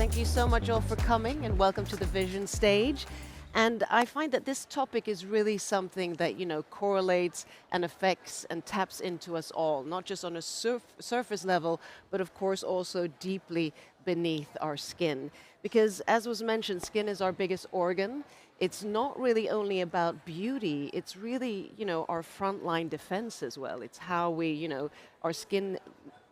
Thank you so much all for coming and welcome to the Vision stage. And I find that this topic is really something that, correlates and affects and taps into us all, not just on a surface level, but of course also deeply beneath our skin. Because as was mentioned, skin is our biggest organ. It's not really only about beauty, it's really, our frontline defense as well. It's how we, our skin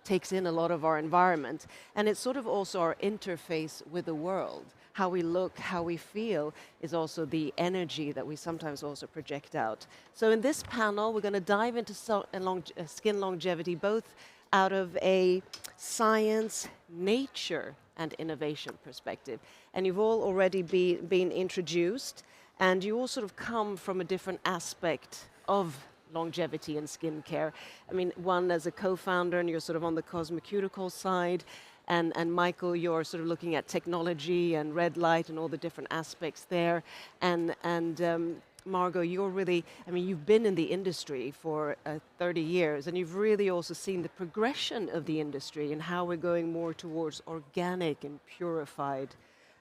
takes in a lot of our environment. And it's sort of also our interface with the world. How we look, how we feel is also the energy that we sometimes also project out. So in this panel, we're going to dive into skin longevity, both out of a science, nature, and innovation perspective. And you've all already been introduced, and you all sort of come from a different aspect of longevity and skincare. I mean, one as a co-founder, and you're sort of on the cosmeceutical side, and Mikkel, you're sort of looking at technology and red light and all the different aspects there. And Margo, you're really, you've been in the industry for 30 years, and you've really also seen the progression of the industry and how we're going more towards organic and purified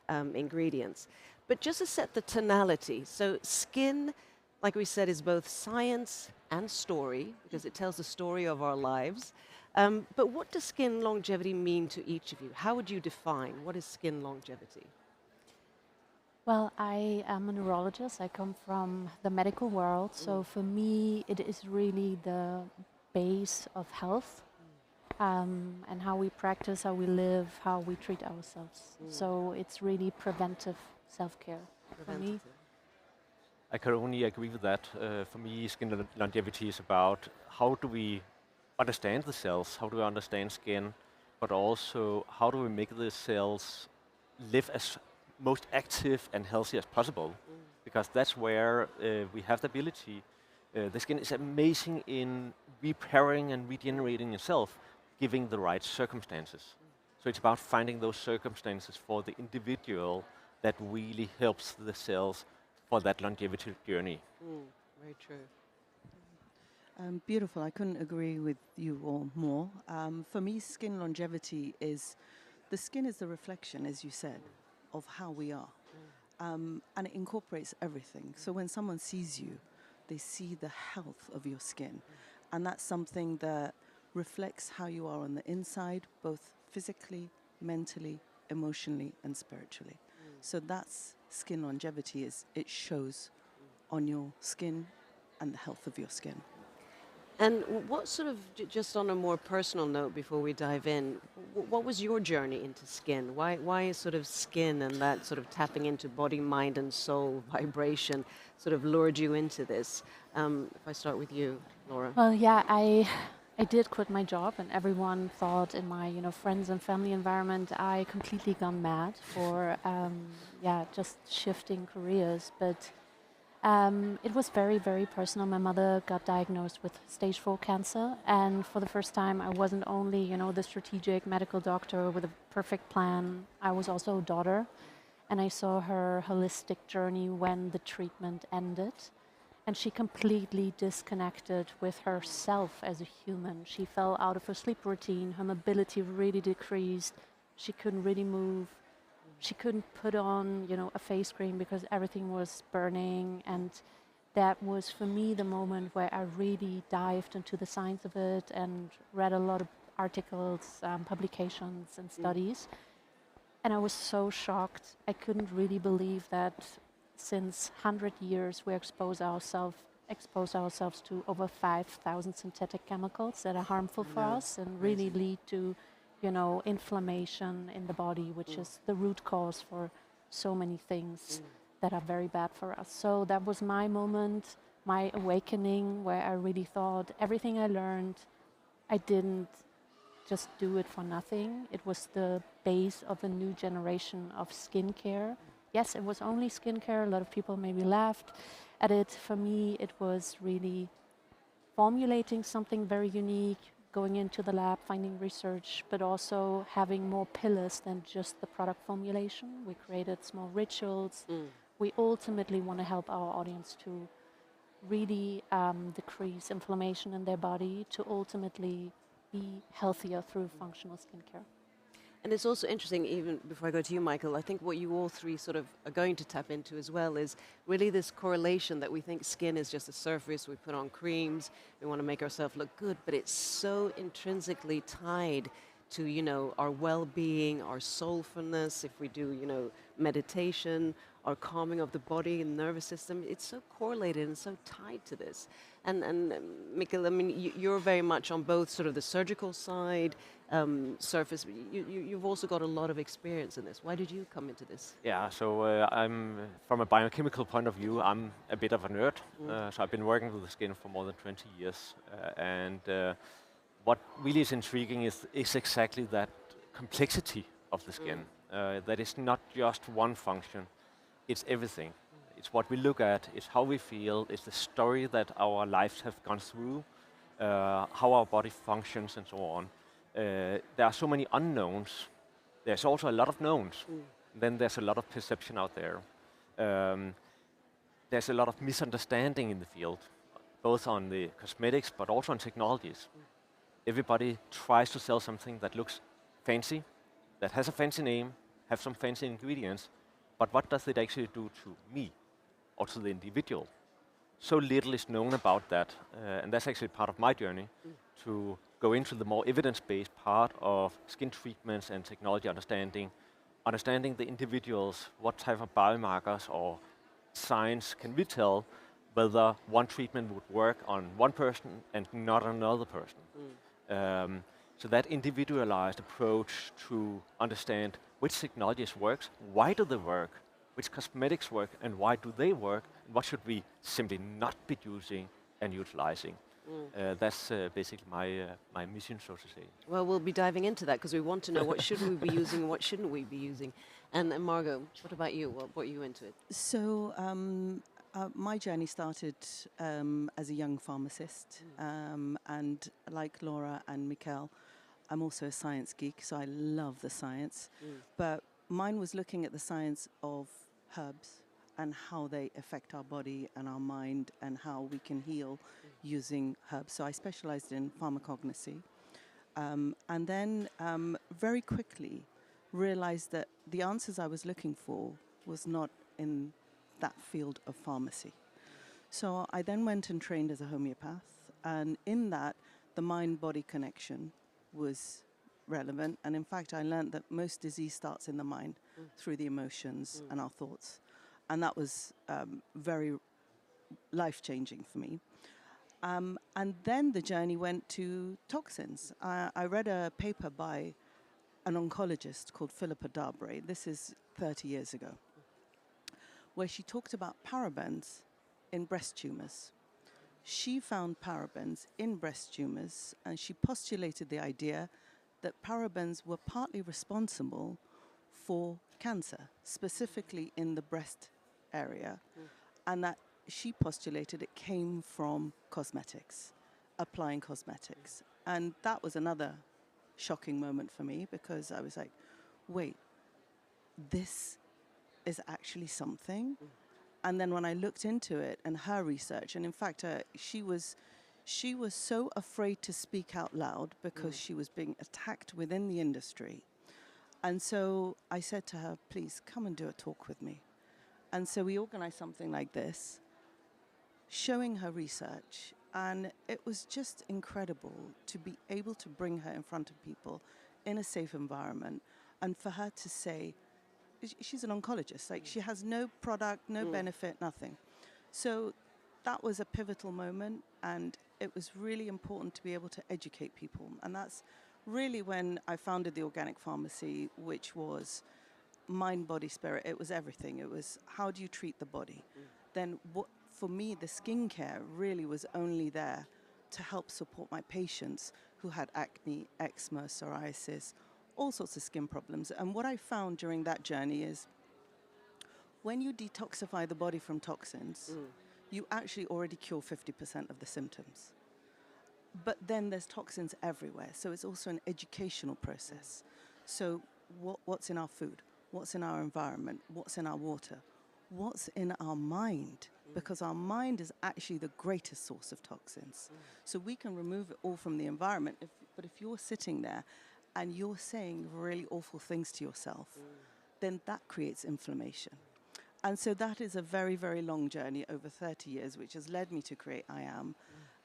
ingredients. But just to set the tonality, so skin, like we said, is both science and story, because it tells the story of our lives. But what does skin longevity mean to each of you? How would you define what is skin longevity? Well, I am a neurologist. I come from the medical world. So for me, it is really the base of health and how we practice, how we live, how we treat ourselves. So it's really preventive self-care for me. I can only agree with that. For me, skin longevity is about how do we understand the cells, how do we understand skin, but also how do we make the cells live as most active and healthy as possible, because that's where we have the ability. The skin is amazing in repairing and regenerating itself, giving the right circumstances. So it's about finding those circumstances for the individual that really helps the cells for that longevity journey. Very true. Beautiful. I couldn't agree with you all more. For me, skin longevity is, the skin is the reflection, as you said, of how we are. And it incorporates everything. So when someone sees you, they see the health of your skin. And that's something that reflects how you are on the inside, both physically, mentally, emotionally, and spiritually. So that's skin longevity, is it shows on your skin and the health of your skin. And what sort of, just on a more personal note before we dive in, what was your journey into skin? Why is sort of skin and that sort of tapping into body, mind, and soul vibration sort of lured you into this? If I start with you, Laura. Well, yeah, I did quit my job, and everyone thought in my friends and family environment I completely gone mad for just shifting careers. But it was very, very personal. My mother got diagnosed with stage 4 cancer, and for the first time I wasn't only the strategic medical doctor with a perfect plan. I was also a daughter, and I saw her holistic journey when the treatment ended. And she completely disconnected with herself as a human. She fell out of her sleep routine. Her mobility really decreased. She couldn't really move. She couldn't put on, a face cream because everything was burning. And that was, for me, the moment where I really dived into the science of it and read a lot of articles, publications, and studies. And I was so shocked. I couldn't really believe that since 100 years, we expose ourselves to over 5,000 synthetic chemicals that are harmful for us and really lead to, inflammation in the body, which is the root cause for so many things that are very bad for us. So that was my moment, my awakening, where I really thought everything I learned, I didn't just do it for nothing. It was the base of a new generation of skincare. Yes, it was only skincare. A lot of people maybe laughed at it. For me, it was really formulating something very unique, going into the lab, finding research, but also having more pillars than just the product formulation. We created small rituals. We ultimately want to help our audience to really decrease inflammation in their body, to ultimately be healthier through functional skincare. And it's also interesting, even before I go to you, Michael, I think what you all three sort of are going to tap into as well is really this correlation that we think skin is just a surface, we put on creams, we want to make ourselves look good, but it's so intrinsically tied to, you know, our well-being, our soulfulness, if we do, you know, meditation, our calming of the body and nervous system, it's so correlated and so tied to this. And Mikkel, I mean, you're very much on both sort of the surgical side, surface. But you've also got a lot of experience in this. Why did you come into this? Yeah, so I'm from a biochemical point of view, I'm a bit of a nerd. So I've been working with the skin for more than 20 years, and what really is intriguing is exactly that complexity of the skin. That is not just one function; it's everything. It's what we look at, it's how we feel, it's the story that our lives have gone through, how our body functions and so on. There are so many unknowns. There's also a lot of knowns. Then there's a lot of perception out there. There's a lot of misunderstanding in the field, both on the cosmetics but also on technologies. Everybody tries to sell something that looks fancy, that has a fancy name, have some fancy ingredients, but what does it actually do to me? Or to the individual. So little is known about that, and that's actually part of my journey to go into the more evidence-based part of skin treatments and technology understanding the individuals, what type of biomarkers or signs can we tell whether one treatment would work on one person and not another person. So that individualized approach to understand which technologies works, why do they work, which cosmetics work and why do they work, and what should we simply not be using and utilizing. That's basically my mission, so to say. Well, we'll be diving into that because we want to know what should we be using and what shouldn't we be using. And Margo, what about you? What brought you into it? So my journey started as a young pharmacist, and like Laura and Mikkel, I'm also a science geek, so I love the science. But mine was looking at the science of herbs and how they affect our body and our mind and how we can heal using herbs. So I specialized in pharmacognosy, and then very quickly realized that the answers I was looking for was not in that field of pharmacy. So I then went and trained as a homeopath, and in that, the mind-body connection was relevant. And in fact, I learned that most disease starts in the mind through the emotions and our thoughts. And that was very life-changing for me. And then the journey went to toxins. I read a paper by an oncologist called Philippa Darbre. This is 30 years ago, where she talked about parabens in breast tumors. She found parabens in breast tumors, and she postulated the idea that parabens were partly responsible for cancer, specifically in the breast area, and that she postulated it came from cosmetics, applying cosmetics. And that was another shocking moment for me, because I was like, wait, this is actually something? And then when I looked into it and her research, and in fact, she was so afraid to speak out loud because she was being attacked within the industry. And so I said to her, please come and do a talk with me. And so we organized something like this, showing her research. And it was just incredible to be able to bring her in front of people in a safe environment, and for her to say, she's an oncologist, like she has no product, no benefit, nothing. So that was a pivotal moment, and it was really important to be able to educate people. And that's really when I founded the Organic Pharmacy, which was mind, body, spirit. It was everything. It was, how do you treat the body? Then what, for me, the skincare really was only there to help support my patients who had acne, eczema, psoriasis, all sorts of skin problems. And what I found during that journey is when you detoxify the body from toxins, you actually already cure 50% of the symptoms. But then there's toxins everywhere. So it's also an educational process. So what's in our food? What's in our environment? What's in our water? What's in our mind? Because our mind is actually the greatest source of toxins. So we can remove it all from the environment. But if you're sitting there and you're saying really awful things to yourself, then that creates inflammation. And so that is a very, very long journey over 30 years, which has led me to create I Am.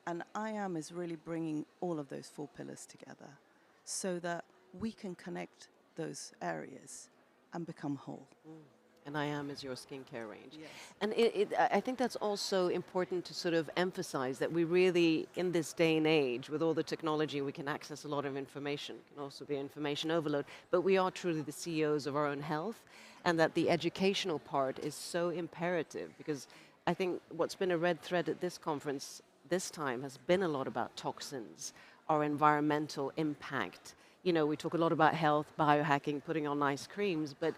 And I Am is really bringing all of those 4 pillars together so that we can connect those areas and become whole. And I Am is your skincare range. Yes. And I think that's also important to sort of emphasize that we really, in this day and age, with all the technology, we can access a lot of information. It can also be information overload. But we are truly the CEOs of our own health, and that the educational part is so imperative, because I think what's been a red thread at this conference this time has been a lot about toxins, our environmental impact. You know, we talk a lot about health, biohacking, putting on nice creams, but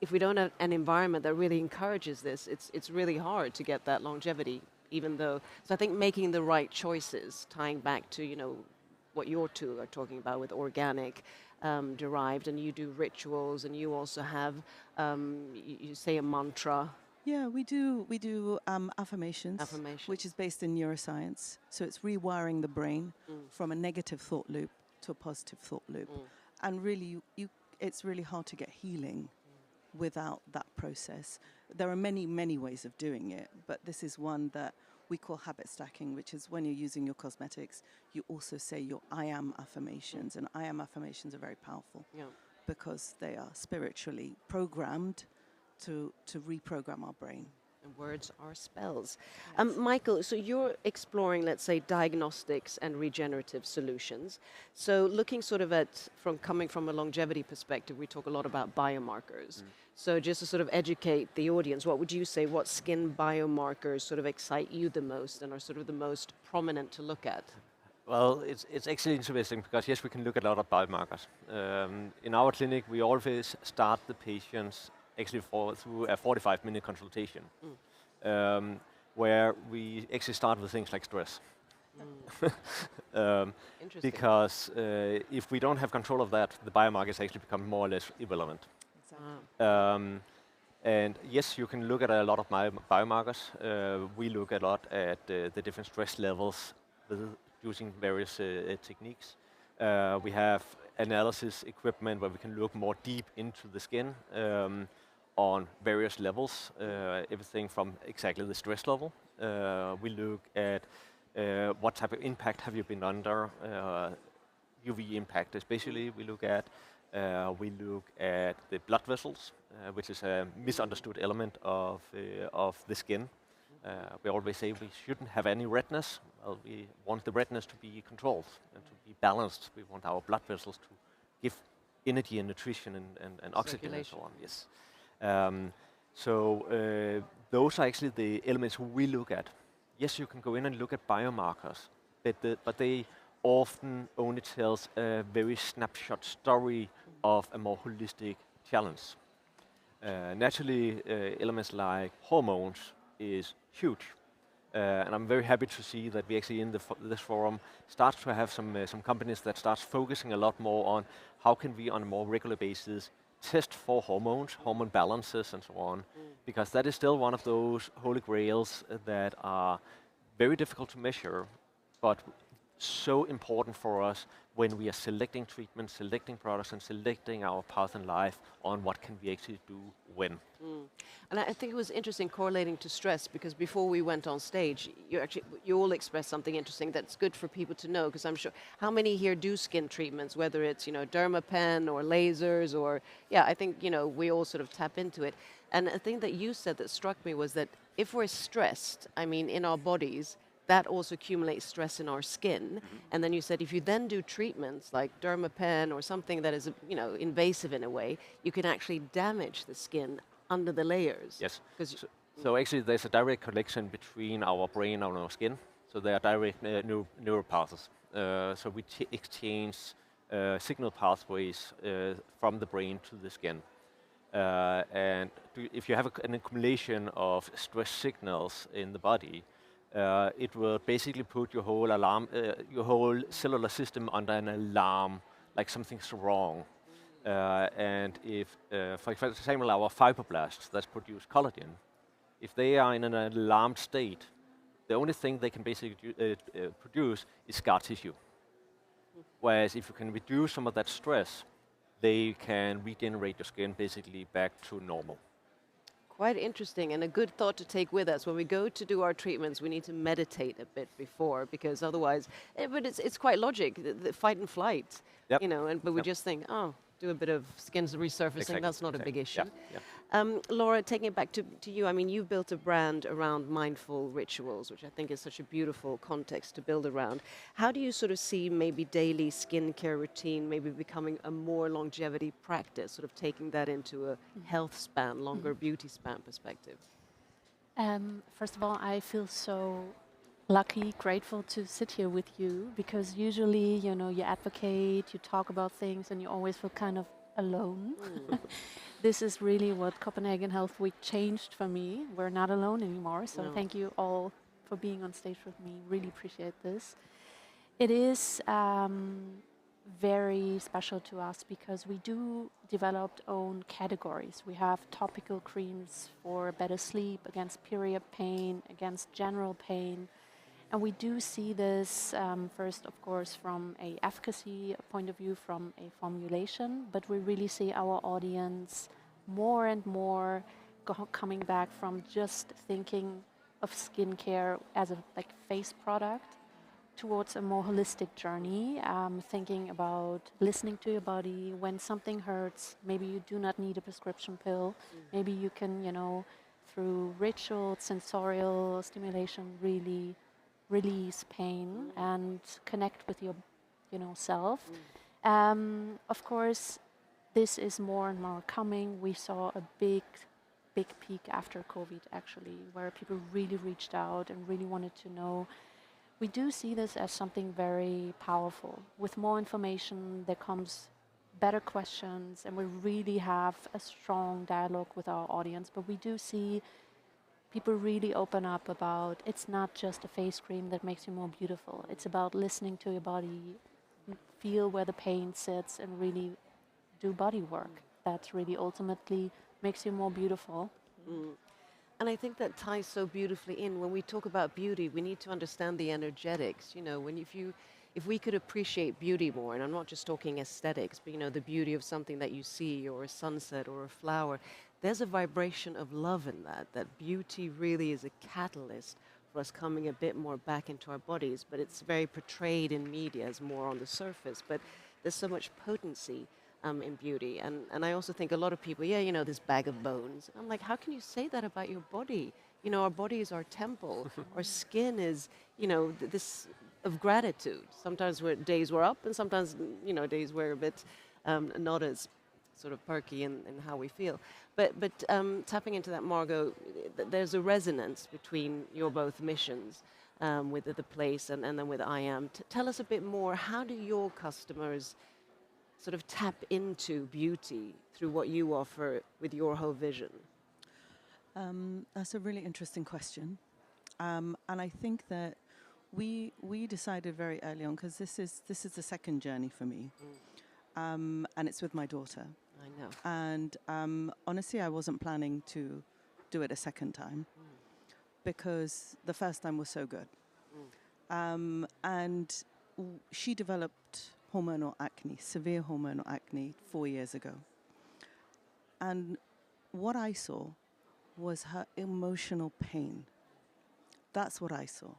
if we don't have an environment that really encourages this, it's really hard to get that longevity, even though, so I think making the right choices, tying back to, you know, what your two are talking about with organic, derived, and you do rituals, and you also have, you say a mantra. Yeah, we do affirmations, which is based in neuroscience. So it's rewiring the brain from a negative thought loop to a positive thought loop. And really, it's really hard to get healing without that process. There are many, many ways of doing it, but this is one that we call habit stacking, which is when you're using your cosmetics, you also say your I Am affirmations. And I Am affirmations are very powerful because they are spiritually programmed to reprogram our brain. And words are spells. Yes. Mikkel, so you're exploring, let's say, diagnostics and regenerative solutions. So looking sort of at, coming from a longevity perspective, we talk a lot about biomarkers. So just to sort of educate the audience, what would you say, what skin biomarkers sort of excite you the most and are sort of the most prominent to look at? Well, it's actually interesting because, yes, we can look at a lot of biomarkers. In our clinic, we always start the patients actually through a 45-minute consultation, where we actually start with things like stress. Interesting. Because if we don't have control of that, the biomarkers actually become more or less irrelevant. Exactly. And yes, you can look at a lot of biomarkers. We look a lot at the different stress levels using various techniques. We have analysis equipment where we can look more deep into the skin on various levels, everything from exactly the stress level. We look at what type of impact have you been under, UV impact especially we look at. We look at the blood vessels, which is a misunderstood element of the skin. We always say we shouldn't have any redness. Well, we want the redness to be controlled and to be balanced. We want our blood vessels to give energy and nutrition and oxygen and so on. Yes. Those are actually the elements we look at. Yes, you can go in and look at biomarkers, but they often only tells a very snapshot story of a more holistic challenge. Naturally, elements like hormones is huge. And I'm very happy to see that we actually in this forum start to have some companies that starts focusing a lot more on how can we on a more regular basis test for hormones, hormone balances and so on, because that is still one of those holy grails that are very difficult to measure, but so important for us when we are selecting treatments, selecting products, and selecting our path in life on what can we actually do when. And I think it was interesting correlating to stress, because before we went on stage, you all expressed something interesting that's good for people to know, because I'm sure, how many here do skin treatments, whether it's, dermapen or lasers or, I think, we all sort of tap into it. And a thing that you said that struck me was that if we're stressed, in our bodies, that also accumulates stress in our skin. And then you said if you then do treatments like dermapen or something that is, invasive in a way, you can actually damage the skin under the layers. Yes. So actually there's a direct connection between our brain and our skin. So they are direct neural paths. So we exchange signal pathways from the brain to the skin. And if you have an accumulation of stress signals in the body, it will basically put your whole cellular system under an alarm, like something's wrong. And if, for example, our fibroblasts that produce collagen, if they are in an alarmed state, the only thing they can basically produce is scar tissue. Whereas if you can reduce some of that stress, they can regenerate your skin basically back to normal. Quite interesting and a good thought to take with us. When we go to do our treatments, we need to meditate a bit before because otherwise, but it's quite logic, the fight and flight, Yep. but we Yep. just think, oh, do a bit of skin resurfacing, Exactly, that's not a big issue. Yeah. Laura, taking it back to you, I mean, you've built a brand around mindful rituals, which I think is such a beautiful context to build around. How do you sort of see maybe daily skincare routine maybe becoming a more longevity practice, sort of taking that into a health span, longer beauty span perspective? First of all, I feel so lucky, grateful to sit here with you because usually, you advocate, you talk about things, and you always feel kind of alone. This is really what Copenhagen Health Week changed for me. We're not alone anymore, so No. thank you all for being on stage with me. Really appreciate this. It is very special to us because we do developed own categories. We have topical creams for better sleep, against period pain, against general pain. And we do see this first, of course, from a efficacy point of view, from a formulation, but we really see our audience more and more coming back from just thinking of skincare as a face product towards a more holistic journey, thinking about listening to your body. When something hurts, maybe you do not need a prescription pill. Maybe you can, through ritual, sensorial stimulation, really release pain and connect with your, self. Of course, this is more and more coming. We saw a big peak after COVID, actually, where people really reached out and really wanted to know. We do see this as something very powerful. With more information, there comes better questions, and we really have a strong dialogue with our audience. But we do see people really open up about it's not just a face cream that makes you more beautiful. It's about listening to your body, feel where the pain sits, and really do body work. That really ultimately makes you more beautiful. And I think that ties so beautifully in. When we talk about beauty, we need to understand the energetics. If we could appreciate beauty more, and I'm not just talking aesthetics, but the beauty of something that you see, or a sunset, or a flower, there's a vibration of love in that. That beauty really is a catalyst for us coming a bit more back into our bodies. But it's very portrayed in media as more on the surface. But there's so much potency in beauty. And I also think a lot of people, this bag of bones. I'm like, how can you say that about your body? Our body is our temple. Our skin is, this of gratitude. Sometimes days we're up, and sometimes, days we're a bit not as sort of perky in how we feel. But tapping into that, Margo, there's a resonance between your both missions with the place and then with I Am. Tell us a bit more. How do your customers sort of tap into beauty through what you offer with your whole vision? That's a really interesting question. And I think that we decided very early on, because this is the second journey for me, and it's with my daughter. I know. And honestly, I wasn't planning to do it a second time because the first time was so good. And she developed hormonal acne, severe hormonal acne, 4 years ago. And what I saw was her emotional pain. That's what I saw.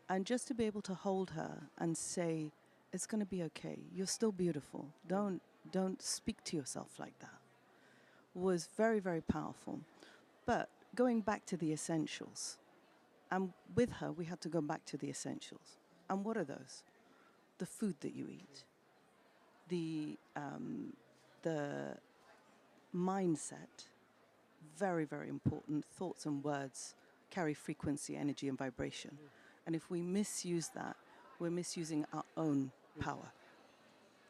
And just to be able to hold her and say, it's going to be okay. You're still beautiful. Don't speak to yourself like that, was very, very powerful. But going back to the essentials, and with her, we had to go back to the essentials. And what are those? The food that you eat, the mindset, very, very important. Thoughts and words carry frequency, energy, and vibration. And if we misuse that, we're misusing our own power.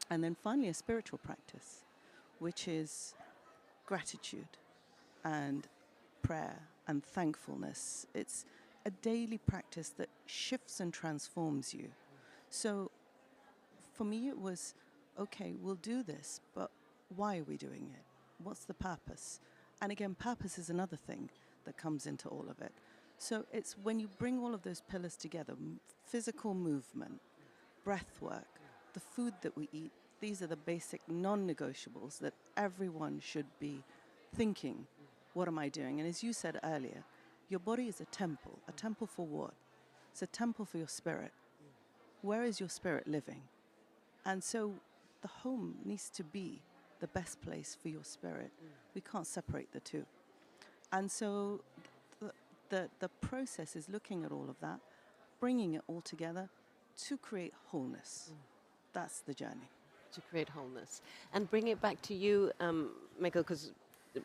And then finally, a spiritual practice, which is gratitude and prayer and thankfulness. It's a daily practice that shifts and transforms you. So for me, it was, okay, we'll do this, but why are we doing it? What's the purpose? And again, purpose is another thing that comes into all of it. So it's when you bring all of those pillars together, physical movement, breath work, the food that we eat, these are the basic non-negotiables that everyone should be thinking, what am I doing? And as you said earlier, your body is a temple. A temple for what? It's a temple for your spirit. Where is your spirit living? And so the home needs to be the best place for your spirit. We can't separate the two. And so the process is looking at all of that, bringing it all together to create wholeness. That's the journey. To create wholeness. And bring it back to you, Mikkel, because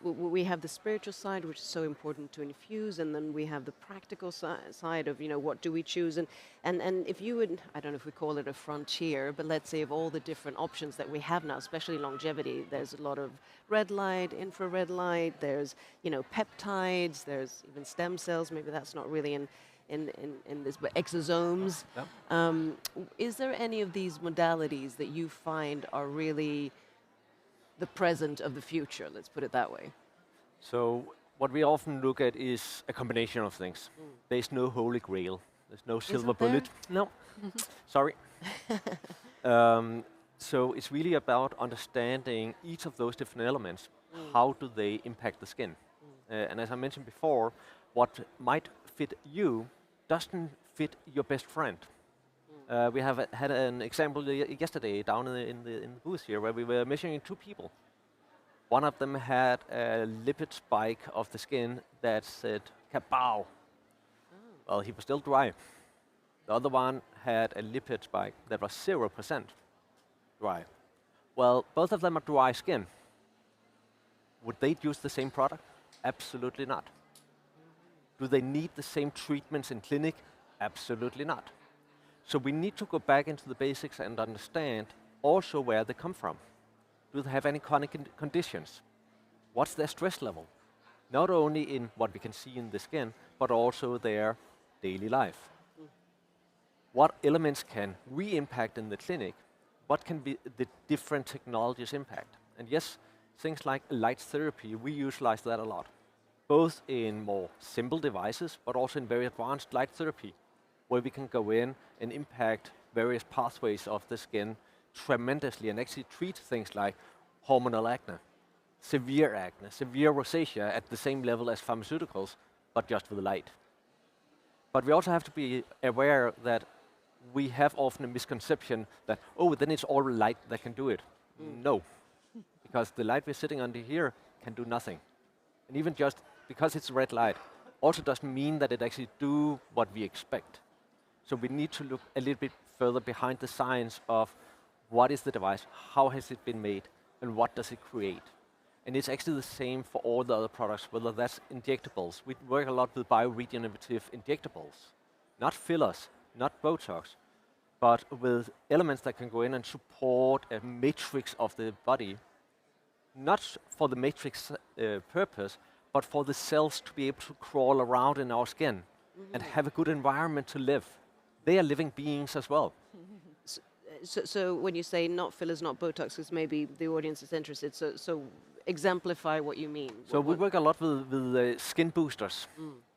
we have the spiritual side, which is so important to infuse, and then we have the practical side of, what do we choose? And if you would, I don't know if we call it a frontier, but let's say of all the different options that we have now, especially longevity, there's a lot of red light, infrared light, there's, peptides, there's even stem cells, maybe that's not really in this, but exosomes. Yeah. Is there any of these modalities that you find are really the present of the future, let's put it that way? So what we often look at is a combination of things. There's no holy grail. There's no silver bullet. No, sorry. So it's really about understanding each of those different elements. How do they impact the skin? And as I mentioned before, what might fit you doesn't fit your best friend. We have had an example yesterday down in the booth here where we were measuring two people. One of them had a lipid spike of the skin that said kabow. Well, he was still dry. The other one had a lipid spike that was 0% dry. Well, both of them are dry skin. Would they use the same product? Absolutely not. Do they need the same treatments in clinic? Absolutely not. So we need to go back into the basics and understand also where they come from. Do they have any chronic conditions? What's their stress level? Not only in what we can see in the skin, but also their daily life. What elements can we impact in the clinic? What can be the different technologies impact? And yes, things like light therapy, we utilize that a lot, both in more simple devices, but also in very advanced light therapy, where we can go in and impact various pathways of the skin tremendously and actually treat things like hormonal acne, severe rosacea at the same level as pharmaceuticals, but just with light. But we also have to be aware that we have often a misconception that, oh, then it's all light that can do it. No, because the light we're sitting under here can do nothing. And even just because it's red light also doesn't mean that it actually do what we expect. So we need to look a little bit further behind the science of what is the device, how has it been made, and what does it create. And it's actually the same for all the other products, whether that's injectables. We work a lot with bioregenerative injectables, not fillers, not Botox, but with elements that can go in and support a matrix of the body, not for the matrix purpose, but for the cells to be able to crawl around in our skin and have a good environment to live. They are living beings as well. So when you say not fillers, not Botox, because maybe the audience is interested, so exemplify what you mean. So we work a lot with skin boosters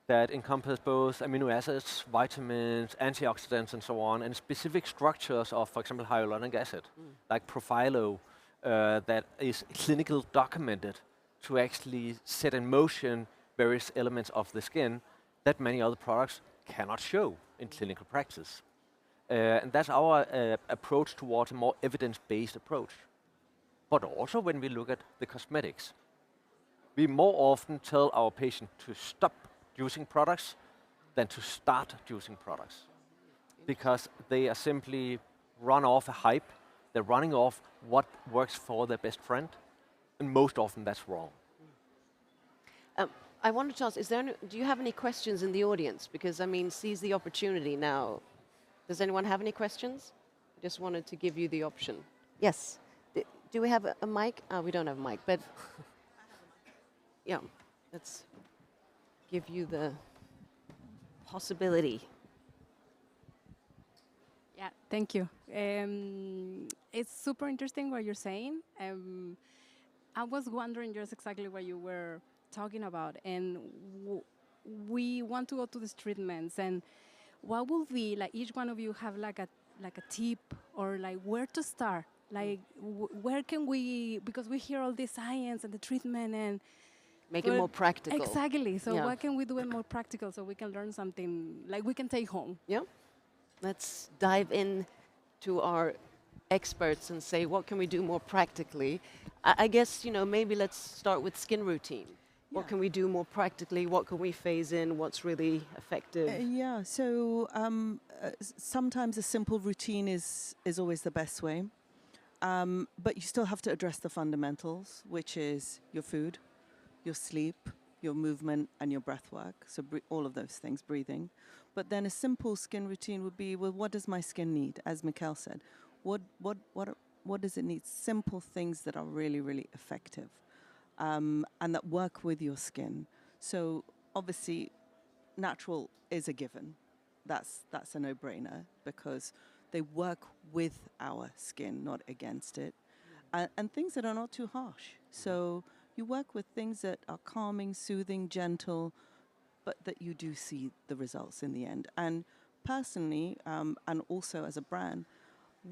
that encompass both amino acids, vitamins, antioxidants, and so on, and specific structures of, for example, hyaluronic acid, like Profilo, that is clinical documented to actually set in motion various elements of the skin that many other products cannot show in clinical practice. And that's our approach towards a more evidence-based approach. But also when we look at the cosmetics, we more often tell our patient to stop using products than to start using products, because they are simply run off a hype. They're running off what works for their best friend, and most often that's wrong. I wanted to ask, do you have any questions in the audience? Because, seize the opportunity now. Does anyone have any questions? I just wanted to give you the option. Yes. Do we have a mic? We don't have a mic, but yeah, let's give you the possibility. Yeah, thank you. It's super interesting what you're saying. I was wondering just exactly what you were talking about, and we want to go to these treatments, and what will be, like, each one of you have like a like a tip or like where to start? Like where can we, because we hear all the science and the treatment and Make it more practical. exactly. So Yeah. what can we do it more practical so we can learn something like we can take home? Yeah. Let's dive in to our experts and say, what can we do more practically? I guess, maybe let's start with skin routine. What Yeah. can we do more practically? What can we phase in? What's really effective? Yeah, so sometimes a simple routine is always the best way. But you still have to address the fundamentals, which is your food, your sleep, your movement, and your breath work. So all of those things, breathing. But then a simple skin routine would be, well, what does my skin need? As Mikkel said, what does it need? Simple things that are really, really effective, and that work with your skin. So obviously, natural is a given. That's a no-brainer because they work with our skin, not against it. And things that are not too harsh. So you work with things that are calming, soothing, gentle, but that you do see the results in the end. And personally, and also as a brand,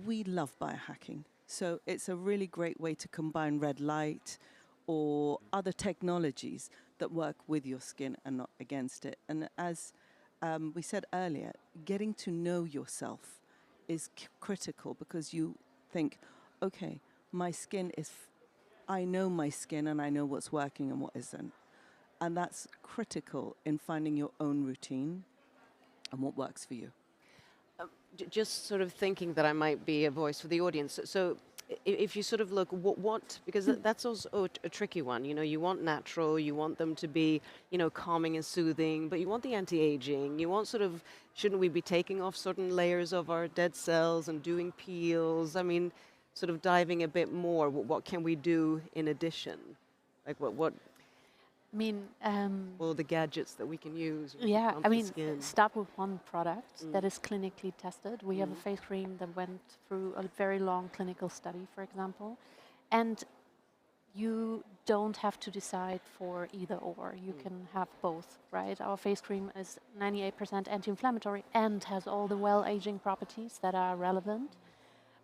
we love biohacking. So it's a really great way to combine red light or other technologies that work with your skin and not against it. And as we said earlier, getting to know yourself is critical because you think, okay, my skin is, I know my skin and I know what's working and what isn't. And that's critical in finding your own routine and what works for you. Just sort of thinking that I might be a voice for the audience. So if you sort of look, because that's also a tricky one. You want natural, you want them to be, calming and soothing, but you want the anti-aging. You want sort of, shouldn't we be taking off certain layers of our dead cells and doing peels? I mean, sort of diving a bit more, what can we do in addition? Like what I mean, all the gadgets that we can use? yeah, on I the mean, skin? start with one product that is clinically tested. We have a face cream that went through a very long clinical study, for example. And you don't have to decide for either or. You can have both, right? Our face cream is 98% anti-inflammatory and has all the well-aging properties that are relevant.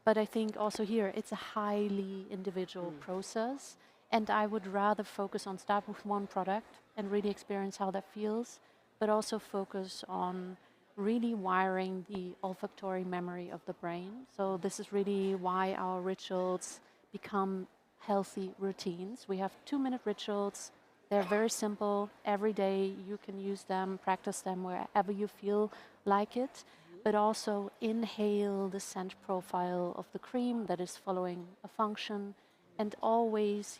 But I think also here, it's a highly individual process. And I would rather focus on start with one product and really experience how that feels, but also focus on really wiring the olfactory memory of the brain. So this is really why our rituals become healthy routines. We have 2-minute rituals. They're very simple. Every day you can use them, practice them wherever you feel like it, but also inhale the scent profile of the cream that is following a function, and always,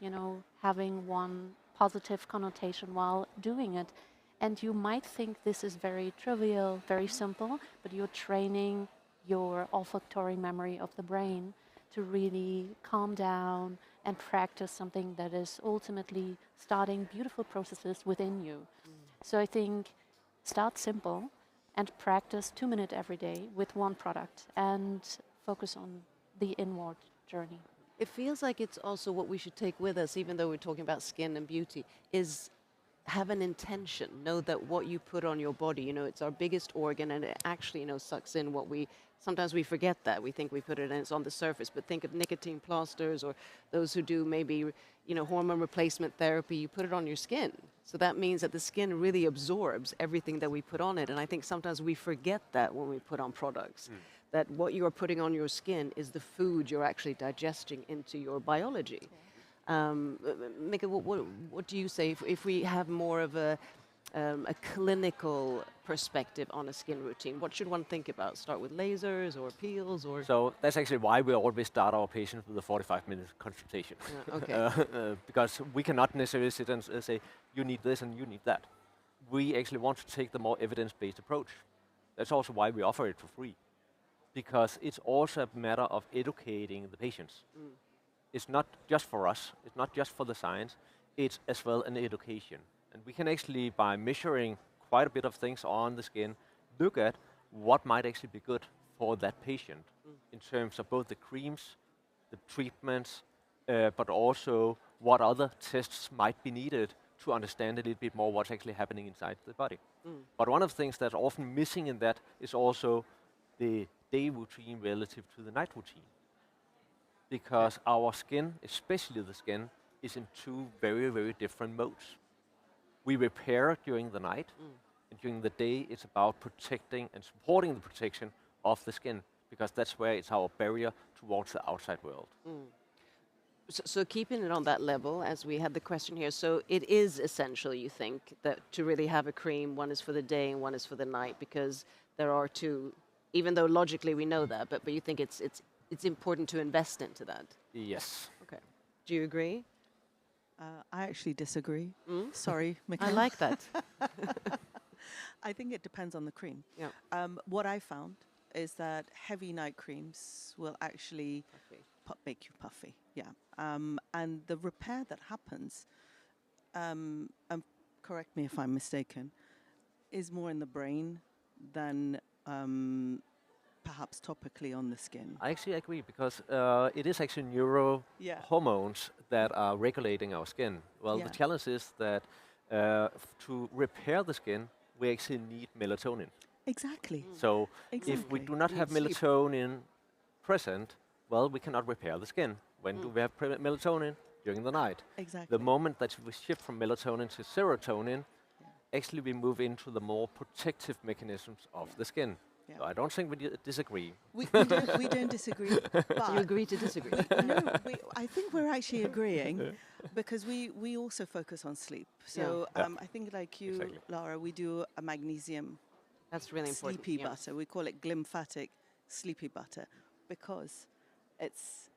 having one positive connotation while doing it. And you might think this is very trivial, very simple, but you're training your olfactory memory of the brain to really calm down and practice something that is ultimately starting beautiful processes within you. So I think start simple and practice 2 minutes every day with one product and focus on the inward journey. It feels like it's also what we should take with us, even though we're talking about skin and beauty, is have an intention. Know that what you put on your body, it's our biggest organ, and it actually, sucks in what sometimes we forget that. We think we put it and it's on the surface, but think of nicotine plasters or those who do maybe, hormone replacement therapy. You put it on your skin. So that means that the skin really absorbs everything that we put on it. And I think sometimes we forget that when we put on products. That what you are putting on your skin is the food you're actually digesting into your biology. Mikkel, what do you say if we have more of a clinical perspective on a skin routine? What should one think about? Start with lasers or peels or? So that's actually why we always start our patients with a 45-minute consultation. Okay. Because we cannot necessarily sit and say, you need this and you need that. We actually want to take the more evidence-based approach. That's also why we offer it for free. Because it's also a matter of educating the patients. It's not just for us, it's not just for the science, it's as well an education. And we can actually, by measuring quite a bit of things on the skin, look at what might actually be good for that patient in terms of both the creams, the treatments, but also what other tests might be needed to understand a little bit more what's actually happening inside the body. But one of the things that's often missing in that is also the day routine relative to the night routine. Because our skin, especially the skin, is in two very, very different modes. We repair during the night, and during the day it's about protecting and supporting the protection of the skin, because that's where it's our barrier towards the outside world. So keeping it on that level, as we had the question here, so it is essential, you think, that to really have a cream, one is for the day and one is for the night, because there are two, even though logically we know that, but you think it's important to invest into that. Yes. Okay. Do you agree? I actually disagree. Sorry, Mikkel. I like that. I think it depends on the cream. Yeah. What I found is that heavy night creams will actually make you puffy. Yeah. And the repair that happens, correct me if I'm mistaken, is more in the brain than perhaps topically on the skin. I actually agree, because it is actually hormones that are regulating our skin. Well, the challenge is that to repair the skin, we actually need melatonin. Exactly. So if we do not have melatonin present, well, we cannot repair the skin. When do we have melatonin? During the night. Exactly. The moment that we shift from melatonin to serotonin, actually we move into the more protective mechanisms of the skin. Yeah. So I don't think we disagree. We don't disagree. But You agree to disagree? no, I think we're actually agreeing because we also focus on sleep. So I think like you, Laura, we do a magnesium That's really important. sleepy butter. We call it glymphatic sleepy butter because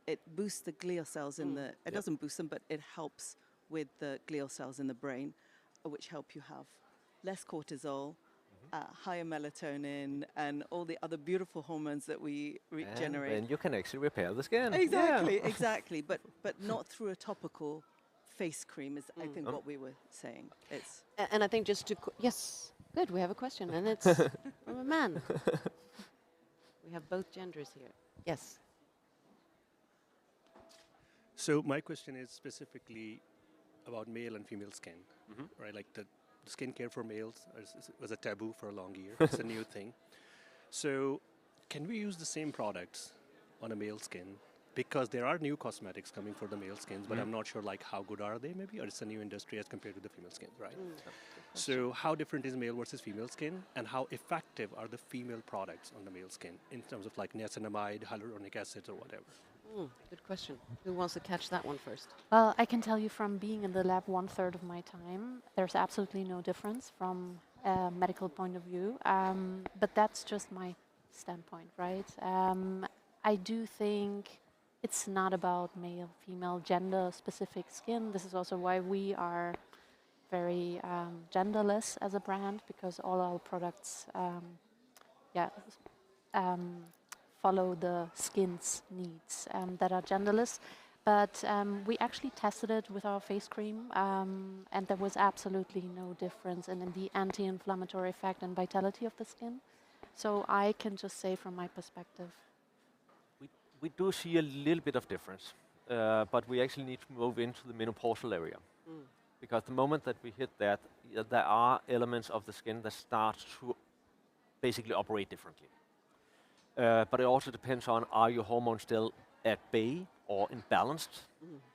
it boosts the glial cells in the, it doesn't boost them, but it helps with the glial cells in the brain, which help you have less cortisol, higher melatonin, and all the other beautiful hormones that we generate. And you can actually repair the skin. Exactly, exactly. But not through a topical face cream is, I think, what we were saying. It's And I think just to, yes, good, we have a question, and it's from a man. We have both genders here. Yes. So my question is specifically about male and female skin, right? Like the skincare for males was a taboo for a long year. It's a new thing. So can we use the same products on a male skin? Because there are new cosmetics coming for the male skins, but I'm not sure like how good are they maybe, or it's a new industry as compared to the female skins, right? So how different is male versus female skin, and how effective are the female products on the male skin in terms of like niacinamide, hyaluronic acid, or whatever? Good question. Who wants to catch that one first? Well, I can tell you from being in the lab 1/3 of my time, there's absolutely no difference from a medical point of view. But that's just my standpoint, right? I do think it's not about male, female, gender-specific skin. This is also why we are very genderless as a brand, because all our products, follow the skin's needs that are genderless. But we actually tested it with our face cream, and there was absolutely no difference in the anti-inflammatory effect and vitality of the skin. So I can just say from my perspective. We do see a little bit of difference, but we actually need to move into the menopausal area. Because the moment that we hit that, there are elements of the skin that start to basically operate differently. But it also depends on, are your hormones still at bay or imbalanced?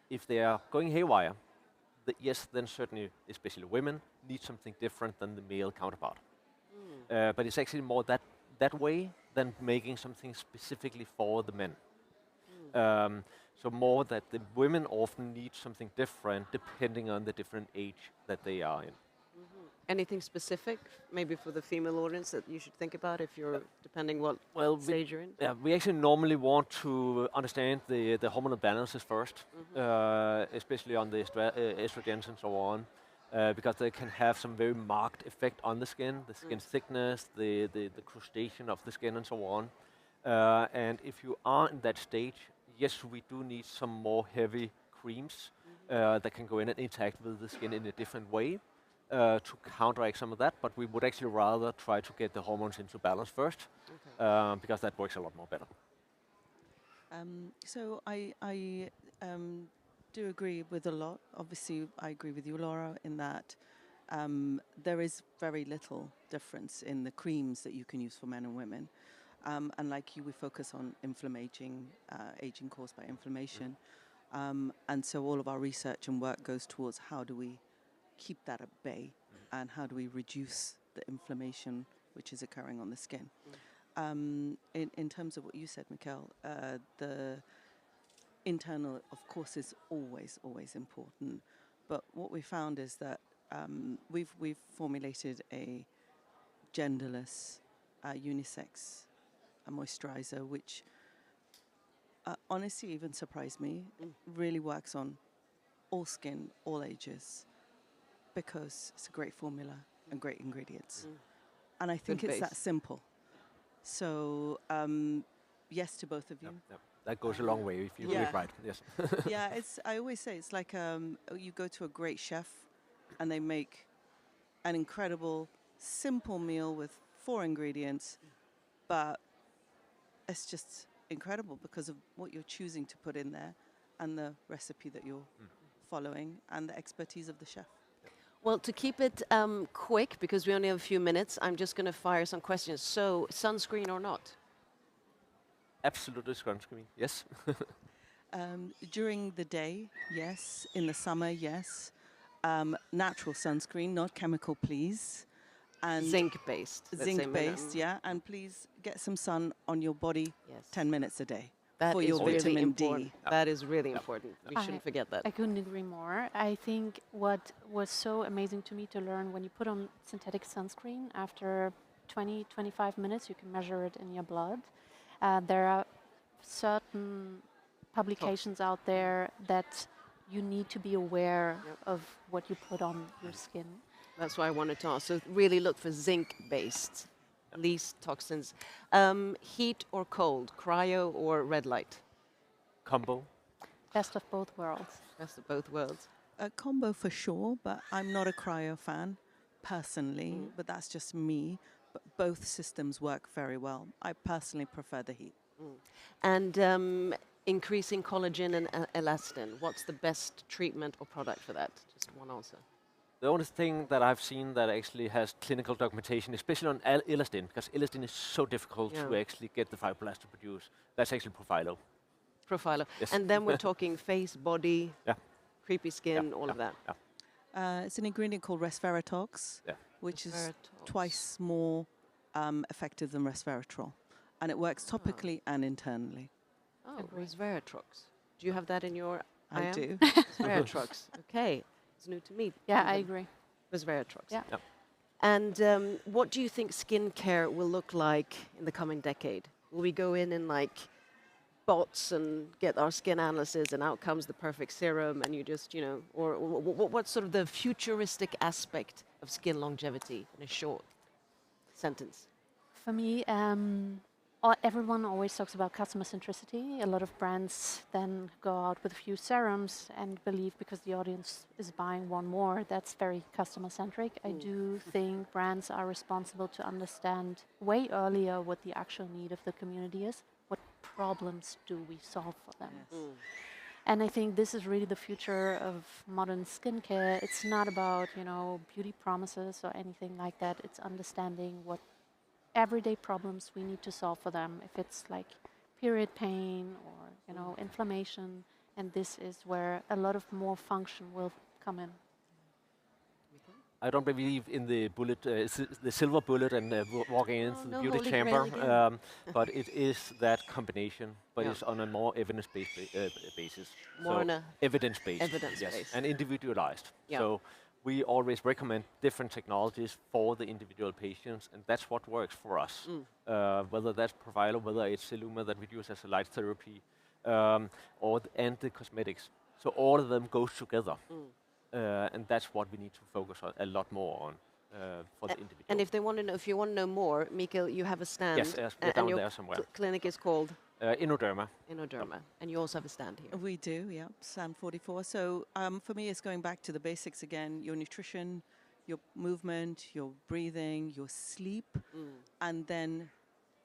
If they are going haywire, yes, then certainly, especially women, need something different than the male counterpart. But it's actually more that way than making something specifically for the men. So more that the women often need something different depending on the different age that they are in. Anything specific, maybe for the female audience, that you should think about if you're, depending what stage you're in? Yeah, we actually normally want to understand the hormonal balances first, especially on the estrogens and so on, because they can have some very marked effect on the skin thickness, the crustation of the skin and so on. And if you are in that stage, yes, we do need some more heavy creams that can go in and interact with the skin in a different way. To counteract some of that, but we would actually rather try to get the hormones into balance first, because that works a lot more better. So I do agree with a lot. Obviously, I agree with you, Laura, in that there is very little difference in the creams that you can use for men and women. And like you, we focus on aging caused by inflammation. And so all of our research and work goes towards how do we keep that at bay and how do we reduce the inflammation which is occurring on the skin. In terms of what you said, Mikkel, the internal, of course, is always important. But what we found is that we've formulated a genderless, unisex moisturizer, which honestly even surprised me. It really works on all skin, all ages, because it's a great formula and great ingredients. And I think Good it's base. that simple. So yes to both of you. Yep. That goes a long way if you do Yeah. it right. Yes. Yeah, I always say it's like you go to a great chef and they make an incredible, simple meal with 4 ingredients, but it's just incredible because of what you're choosing to put in there and the recipe that you're following and the expertise of the chef. Well, to keep it quick, because we only have a few minutes, I'm just going to fire some questions. So, sunscreen or not? Absolutely sunscreen. Yes. During the day, yes. In the summer, yes. Natural sunscreen, not chemical, please. And Zinc-based. let's say zinc-based, yeah. And please get some sun on your body Yes. 10 minutes a day That for is your really vitamin important. D. That is really important. We I- shouldn't forget that. I couldn't agree more. I think what was so amazing to me to learn when you put on synthetic sunscreen, after 20, 25 minutes, you can measure it in your blood. There are certain publications out there that you need to be aware of what you put on your skin. That's why I wanted to ask. So really look for zinc-based, least toxins. Heat or cold, cryo or red light? Combo. Best of both worlds. Best of both worlds. A combo for sure, but I'm not a cryo fan personally, but that's just me. But both systems work very well. I personally prefer the heat. And increasing collagen and elastin. What's the best treatment or product for that? Just one answer. The only thing that I've seen that actually has clinical documentation, especially on elastin, because elastin is so difficult to actually get the fibroblasts to produce, that's actually Profilo. Profilo. Yes. And then we're talking face, body, Yeah. creepy skin, all of that. Yeah. It's an ingredient called resveratrol, Yeah. which is Resveratrol. twice more effective than resveratrol. And it works topically and internally. Oh, Agreed. resveratrox. Do you have that in your I IM? do. Resveratrol. Okay. It's new to me. Yeah, I agree. Resveratrol. Yeah. Yep. And what do you think skincare will look like in the coming decade? Will we go in like bots and get our skin analysis and out comes the perfect serum and you just, or what's sort of the futuristic aspect of skin longevity in a short sentence? For me, everyone always talks about customer centricity. A lot of brands then go out with a few serums and believe because the audience is buying one more, that's very customer centric. I do think brands are responsible to understand way earlier what the actual need of the community is. What problems do we solve for them? And I think this is really the future of modern skincare. It's not about, beauty promises or anything like that. It's understanding what everyday problems we need to solve for them. If it's like period pain or, inflammation, and this is where a lot of more function will come in. I don't believe in the bullet, the silver bullet and walking into the beauty holy chamber, grail again. but it is that combination, but Yeah. it's on a more evidence-based basis. More So on a evidence-based. evidence-based. Yes, and individualized. Yeah. So we always recommend different technologies for the individual patients, and that's what works for us. Whether that's Profilo, whether it's Cellular that we use as a light therapy, and the cosmetics. So all of them goes together. And that's what we need to focus on a lot more on for the individual. And if you want to know more, Mikkel, you have a stand. Yes, we're and down your there somewhere. clinic is called Innoderma. Innoderma, and you also have a stand here. We do, yeah, SAM 44. So for me, it's going back to the basics again, your nutrition, your movement, your breathing, your sleep, and then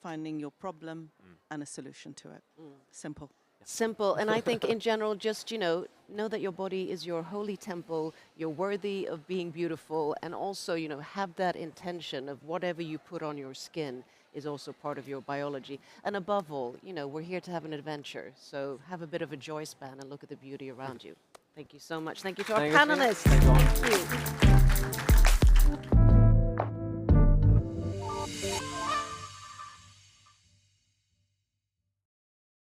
finding your problem and a solution to it. Simple. Simple. And I think in general, just, know that your body is your holy temple. You're worthy of being beautiful. And also, have that intention of whatever you put on your skin is also part of your biology. And above all, we're here to have an adventure. So have a bit of a joy span and look at the beauty around you. Thank you so much. Thank you to our Thank you. panelists. Thank you all. Thank you.